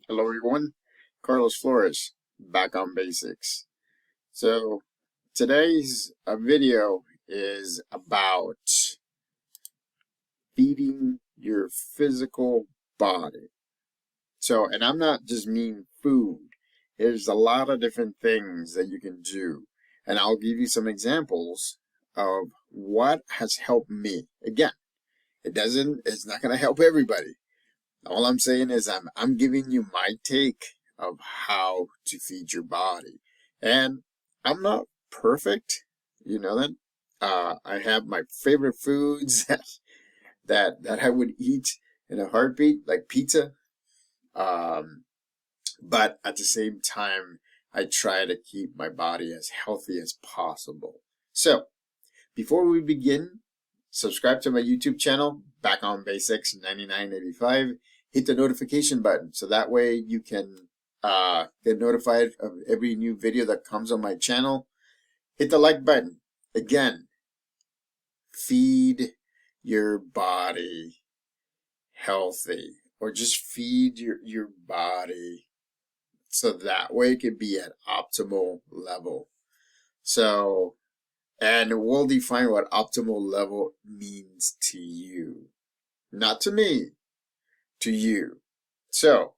Hello everyone, Carlos Flores, back on basics. So today's video is about feeding your physical body. And I'm not just mean food. There's a lot of different things that you can do. And I'll give you some examples of what has helped me. Again, it's not going to help everybody. All I'm saying is I'm giving you my take of how to feed your body. And I'm not perfect, you know that. I have my favorite foods that I would eat in a heartbeat, like pizza. Um, but at the same time, I try to keep my body as healthy as possible. So before we begin, subscribe to my YouTube channel, Back on Basics 9985. Hit the notification button so that way you can get notified of every new video that comes on my channel. Hit the like button. Again, feed your body healthy, or just feed your body so that way it can be at optimal level. And we'll define what optimal level means to you. Not to me, to you. So,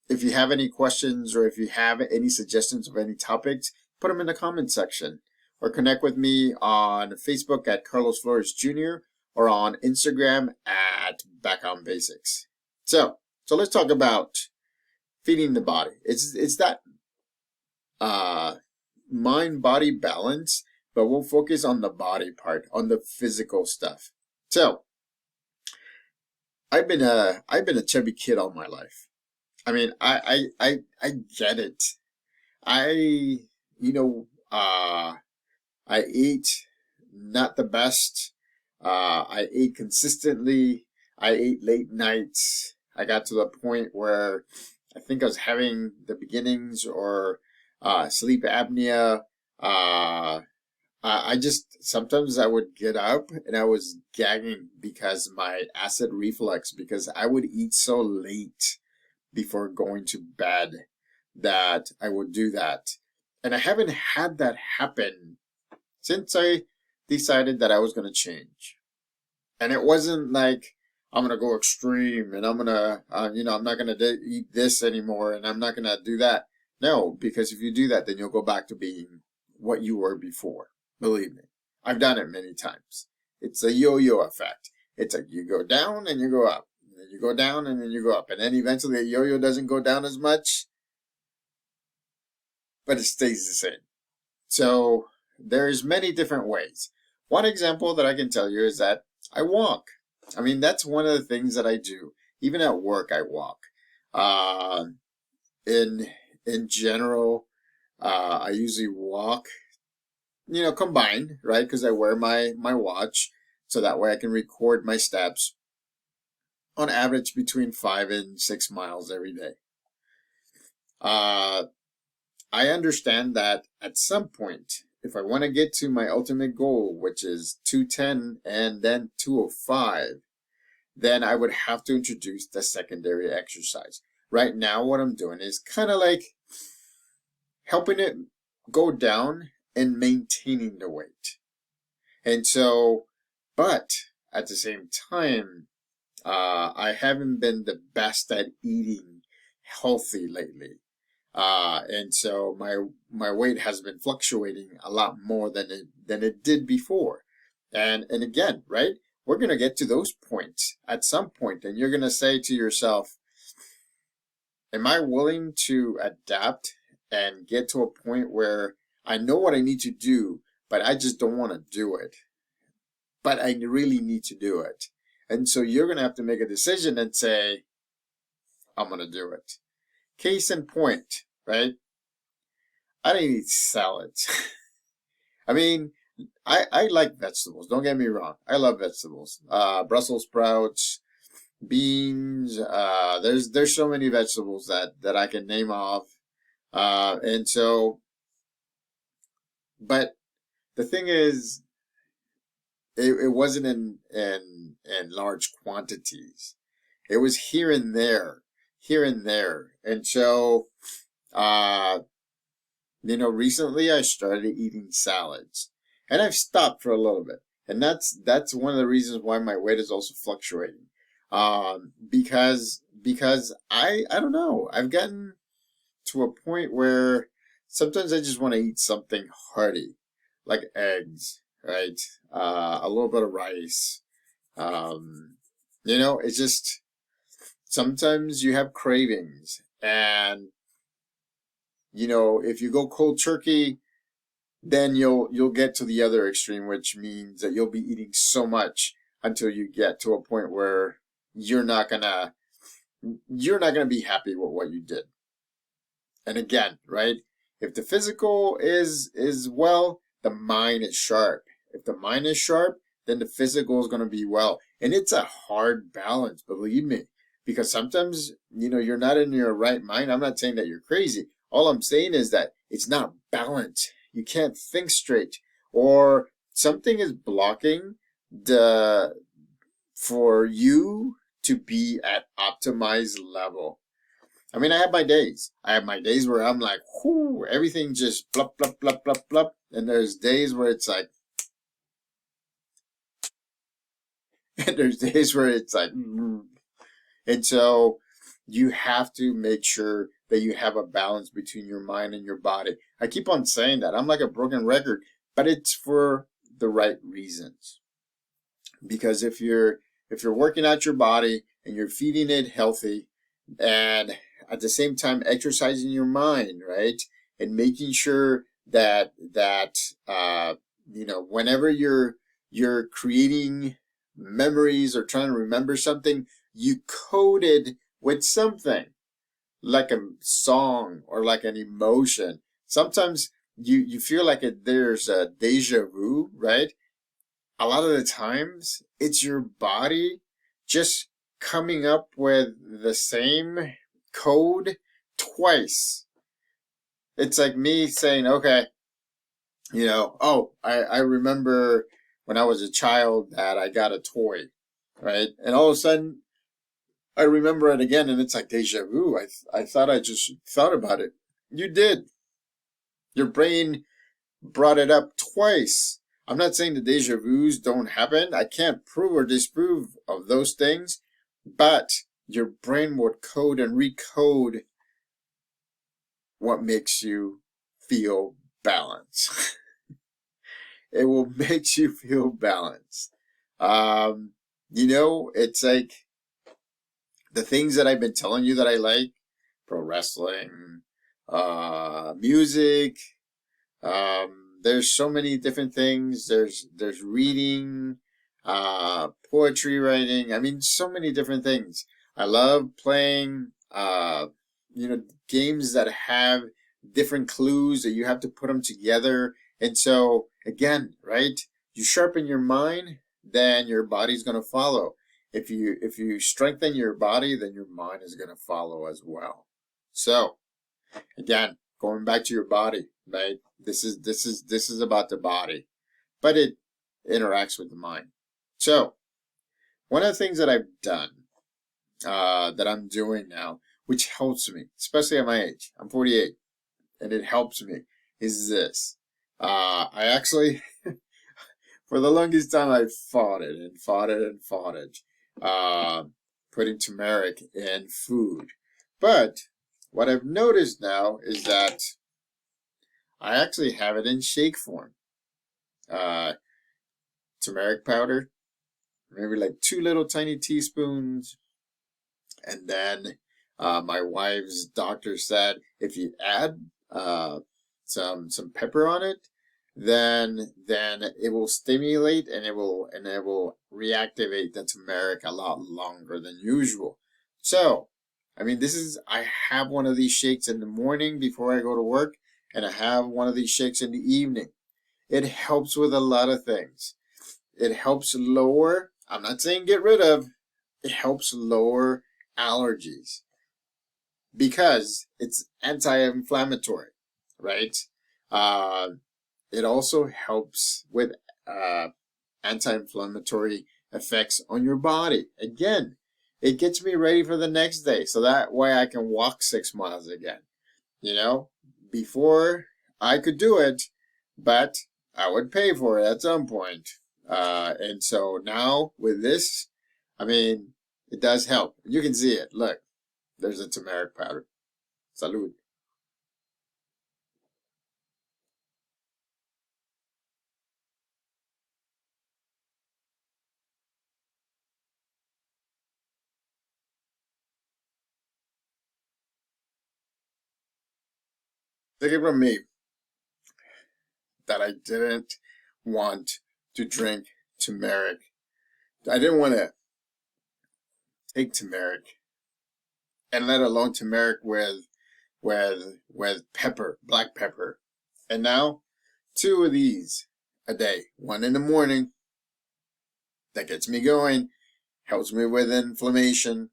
if you have any questions or if you have any suggestions of any topics, put them in the comment section. Or connect with me on Facebook at Carlos Flores Jr. or on Instagram at Back on Basics. So let's talk about feeding the body. It's that mind-body balance, but we'll focus on the body part, on the physical stuff. So, I've been a chubby kid all my life. I mean, I get it. I you know I ate not the best. I ate consistently. I ate late nights. I got to the point where I think I was having the beginnings or sleep apnea. I just sometimes I would get up and I was gagging because my acid reflux, because I would eat so late before going to bed that I would do that. And I haven't had that happen since I decided that I was going to change. And it wasn't like I'm going to go extreme and I'm going to, I'm not going to eat this anymore and I'm not going to do that. No, because if you do that, then you'll go back to being what you were before. Believe me, I've done it many times. It's a yo-yo effect. It's like you go down and you go up. And then you go down and then you go up. And then eventually a yo-yo doesn't go down as much, but it stays the same. So there's many different ways. One example that I can tell you is that I walk. I mean, that's one of the things that I do. Even at work, I walk. In general, I usually walk, combined, right? Because I wear my watch, so that way I can record my steps. On average, between 5 and 6 miles every day. I understand that at some point, if I want to get to my ultimate goal, which is 210 and then 205, then I would have to introduce the secondary exercise. Right now, what I'm doing is kind of like helping it go down and maintaining the weight. And so, but at the same time, I haven't been the best at eating healthy lately. And so my weight has been fluctuating a lot more than it did before. And again, right? We're going to get to those points at some point, and you're going to say to yourself, am I willing to adapt and get to a point where I know what I need to do, but I just don't want to do it. But I really need to do it. And so you're going to have to make a decision and say, I'm going to do it. Case in point, right? I don't eat salads. I mean, I like vegetables. Don't get me wrong. I love vegetables. Brussels sprouts, beans. There's so many vegetables that I can name off. And so, but the thing is, it wasn't in large quantities. It was here and there, here and there. And so, uh, recently I started eating salads, and I've stopped for a little bit. And that's one of the reasons why my weight is also fluctuating. Because I don't know. I've gotten to a point where sometimes I just want to eat something hearty, like eggs, right? A little bit of rice. It's just sometimes you have cravings, and if you go cold turkey, then you'll get to the other extreme, which means that you'll be eating so much until you get to a point where you're not gonna be happy with what you did. And again, right? If the physical is well, the mind is sharp. If the mind is sharp, then the physical is going to be well. And it's a hard balance, believe me, because sometimes, you're not in your right mind. I'm not saying that you're crazy. All I'm saying is that it's not balanced. You can't think straight, or something is blocking for you to be at optimized level. I mean, I have my days. I have my days where I'm like, whoo, everything just blup, blup, blup, blup, blup. And there's days where it's like, and there's days where it's like, and so you have to make sure that you have a balance between your mind and your body. I keep on saying that. I'm like a broken record, but it's for the right reasons. Because if you're working out your body and you're feeding it healthy, and at the same time exercising your mind, right, and making sure that whenever you're creating memories or trying to remember something, you code it with something like a song or like an emotion. Sometimes you feel like there's a deja vu, right? A lot of the times it's your body just coming up with the same code twice. It's like me saying, okay, I remember when I was a child that I got a toy, right? And all of a sudden I remember it again, and it's like deja vu. I thought I just thought about it. You did. Your brain brought it up twice. I'm not saying the deja vus don't happen. I can't prove or disprove of those things, but your brain would code and recode what makes you feel balanced. It will make you feel balanced. It's like the things that I've been telling you that I like: pro wrestling, music. There's so many different things. There's reading, poetry writing. I mean, so many different things. I love playing, games that have different clues that you have to put them together. And so, again, right? You sharpen your mind, then your body's going to follow. If you strengthen your body, then your mind is going to follow as well. So, again, going back to your body, right? This is about the body, but it interacts with the mind. So, one of the things that I've done, that I'm doing now, which helps me, especially at my age, I'm 48, and it helps me, is this. I actually, for the longest time, I fought it and fought it and fought it, putting turmeric in food. But what I've noticed now is that I actually have it in shake form. Turmeric powder, maybe like 2 little tiny teaspoons. And then my wife's doctor said if you add some pepper on it, then it will stimulate and it will reactivate the turmeric a lot longer than usual. So, I mean, I have one of these shakes in the morning before I go to work, and I have one of these shakes in the evening. It helps with a lot of things. It helps lower, I'm not saying get rid of, it helps lower allergies because it's anti-inflammatory, right? It also helps with anti-inflammatory effects on your body. Again, it gets me ready for the next day. So that way I can walk 6 miles again. You know, before I could do it, but I would pay for it at some point. And so now with this, I mean, it does help. You can see it. Look, there's a turmeric powder. Salud. Take it from me that I didn't want to drink turmeric. I didn't want to take turmeric, and let alone turmeric with pepper, black pepper. And now, two of these a day. One in the morning, that gets me going, helps me with inflammation.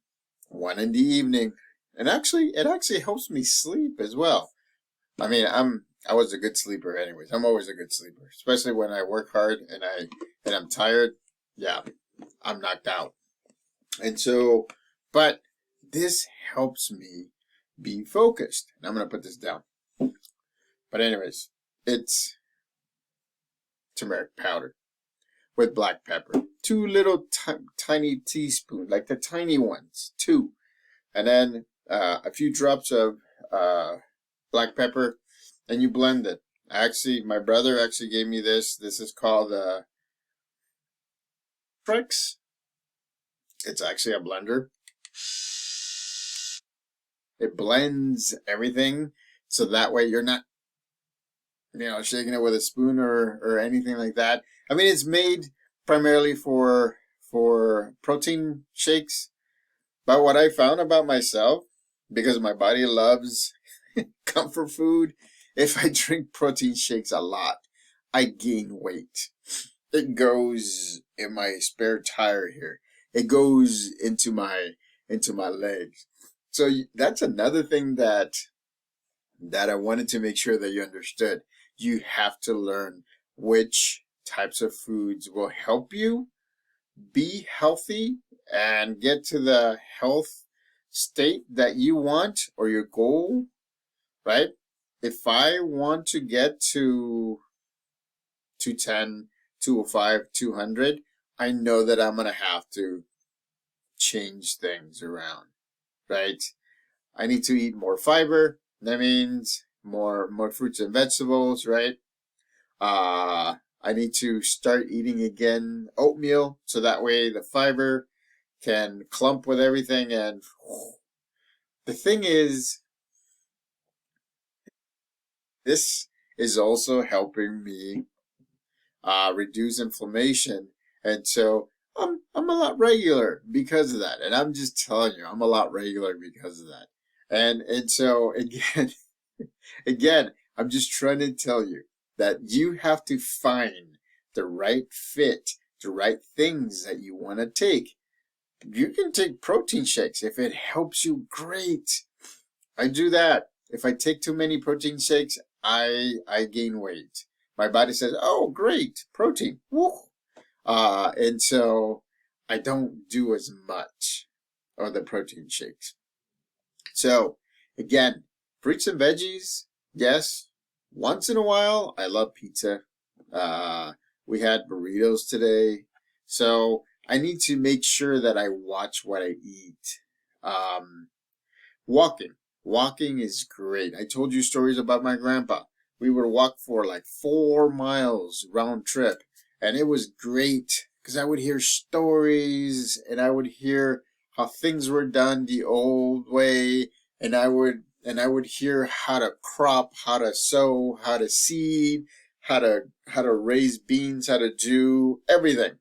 One in the evening, and it actually helps me sleep as well. I mean, I was a good sleeper anyways. I'm always a good sleeper, especially when I work hard and I'm tired. Yeah, I'm knocked out. And so, but this helps me be focused. And I'm going to put this down. But anyways, it's turmeric powder with black pepper. Two little tiny teaspoons, like the tiny ones, two. And then a few drops of black pepper, and you blend it. Actually, my brother actually gave me this. This is called Trex. It's actually a blender. It blends everything, so that way you're not, shaking it with a spoon or anything like that. I mean, it's made primarily for protein shakes. But what I found about myself, because my body loves comfort food, if I drink protein shakes a lot, I gain weight. It goes in my spare tire here. It goes into my legs. So that's another thing that I wanted to make sure that you understood. You have to learn which types of foods will help you be healthy and get to the health state that you want or your goal, right? If I want to get to 210, 205, 200, I know that I'm going to have to change things around, right? I need to eat more fiber. That means more fruits and vegetables, right? I need to start eating again oatmeal, so that way the fiber can clump with everything. And the thing is, this is also helping me reduce inflammation, and so I'm a lot regular because of that. And I'm just telling you, I'm a lot regular because of that. And so again, again, I'm just trying to tell you that you have to find the right fit, the right things that you want to take. You can take protein shakes if it helps you, great. I do that. If I take too many protein shakes, I gain weight. My body says, "Oh, great, protein." Woo. And so I don't do as much of the protein shakes. So again, fruits and veggies, yes. Once in a while, I love pizza. We had burritos today. So I need to make sure that I watch what I eat. Walking. Walking is great. I told you stories about my grandpa. We would walk for like 4 miles round trip. And it was great because I would hear stories and I would hear how things were done the old way. And I would hear how to crop, how to sow, how to seed, how to raise beans, how to do everything.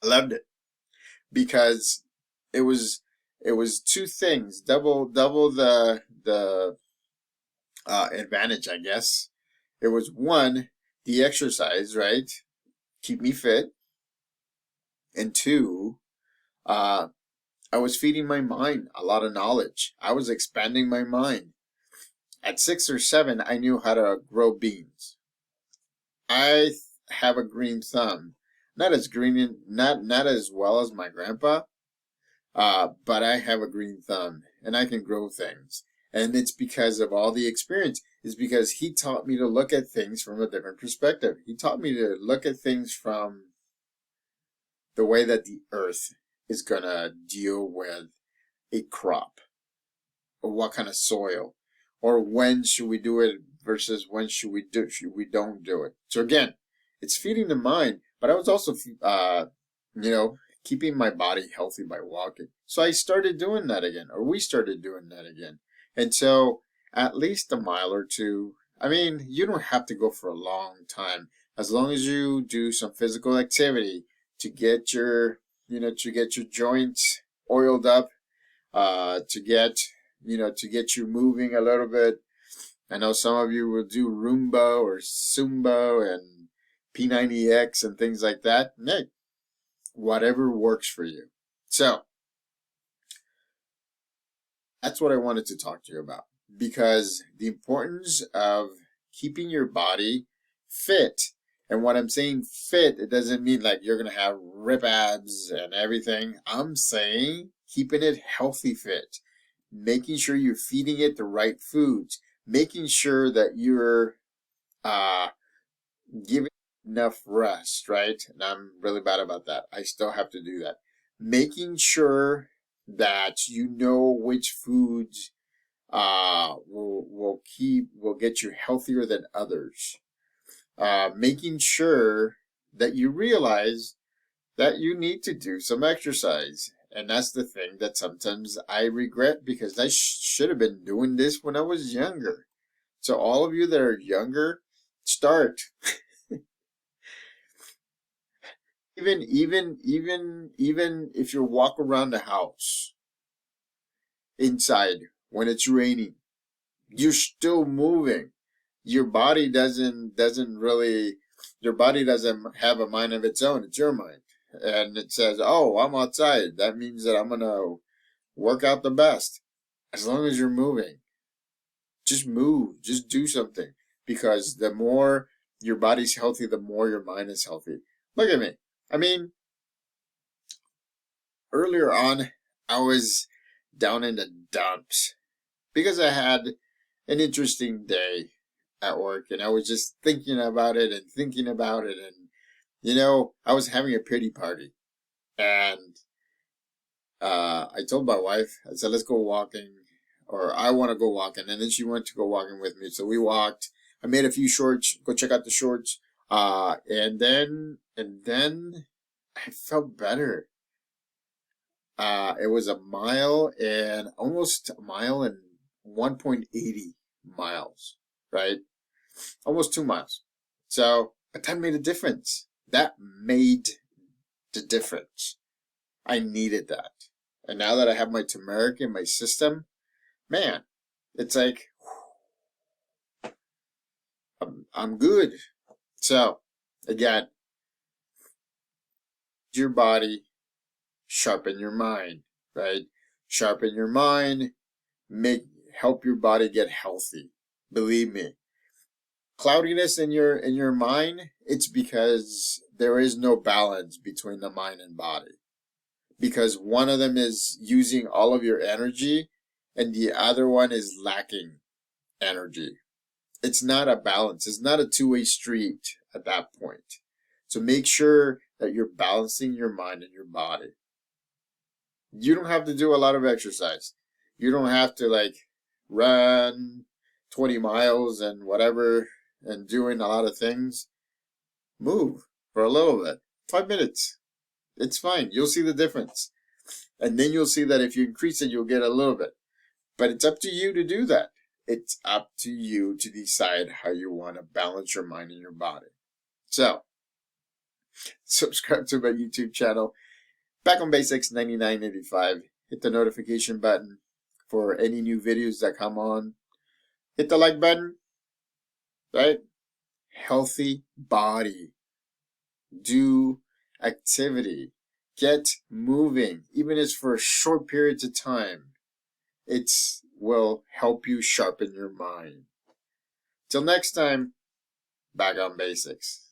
I loved it because it was two things, double the advantage, I guess. It was one, the exercise, right? Keep me fit. And two, I was feeding my mind a lot of knowledge. I was expanding my mind. At 6 or 7, I knew how to grow beans. I have a green thumb. Not as green, not as well as my grandpa, But I have a green thumb and I can grow things. And it's because of all the experience. It's because he taught me to look at things from a different perspective. He taught me to look at things from the way that the earth is going to deal with a crop, or what kind of soil, or when should we do it versus when should we don't do it. So again, it's feeding the mind, but I was also you know, keeping my body healthy by walking. So I started doing that again, or we started doing that again. And so at least a mile or two. I mean, you don't have to go for a long time, as long as you do some physical activity to get your, to get your joints oiled up, to get you moving a little bit. I know some of you will do Roomba or Zumba and P90X and things like that. Hey, whatever works for you. So that's what I wanted to talk to you about, because the importance of keeping your body fit. And when I'm saying fit, it doesn't mean like you're going to have rip abs and everything. I'm saying keeping it healthy fit, making sure you're feeding it the right foods, making sure that you're giving enough rest, right? And I'm really bad about that. I still have to do that. Making sure that you know which foods will get you healthier than others. Making sure that you realize that you need to do some exercise. And that's the thing that sometimes I regret, because I should have been doing this when I was younger. So all of you that are younger, start. Even if you walk around the house inside when it's raining, you're still moving. Your body doesn't have a mind of its own. It's your mind. And it says, oh, I'm outside. That means that I'm going to work out the best. As long as you're moving, just move, just do something. Because the more your body's healthy, the more your mind is healthy. Look at me. I mean, earlier on, I was down in the dumps because I had an interesting day at work, and I was just thinking about it and thinking about it. And, I was having a pity party. And I told my wife, I said, let's go walking, or I want to go walking. And then she went to go walking with me. So we walked. I made a few shorts, go check out the shorts. And then I felt better. It was almost a mile and 1.80 miles, right? Almost 2 miles. So, but that made a difference. That made the difference. I needed that. And now that I have my turmeric in my system, man, it's like, I'm good. So, again, your body, sharpen your mind, right? Sharpen your mind, help your body get healthy. Believe me. Cloudiness in your mind, it's because there is no balance between the mind and body. Because one of them is using all of your energy and the other one is lacking energy. It's not a balance. It's not a two-way street at that point. So make sure that you're balancing your mind and your body. You don't have to do a lot of exercise. You don't have to like run 20 miles and whatever and doing a lot of things. Move for a little bit. 5 minutes. It's fine. You'll see the difference. And then you'll see that if you increase it, you'll get a little bit. But it's up to you to do that. It's up to you to decide how you want to balance your mind and your body. So, subscribe to my YouTube channel. Back on Basics 99.85. Hit the notification button for any new videos that come on. Hit the like button. Right? Healthy body. Do activity. Get moving. Even if it's for short periods of time. It will help you sharpen your mind. Till next time, back on Basics.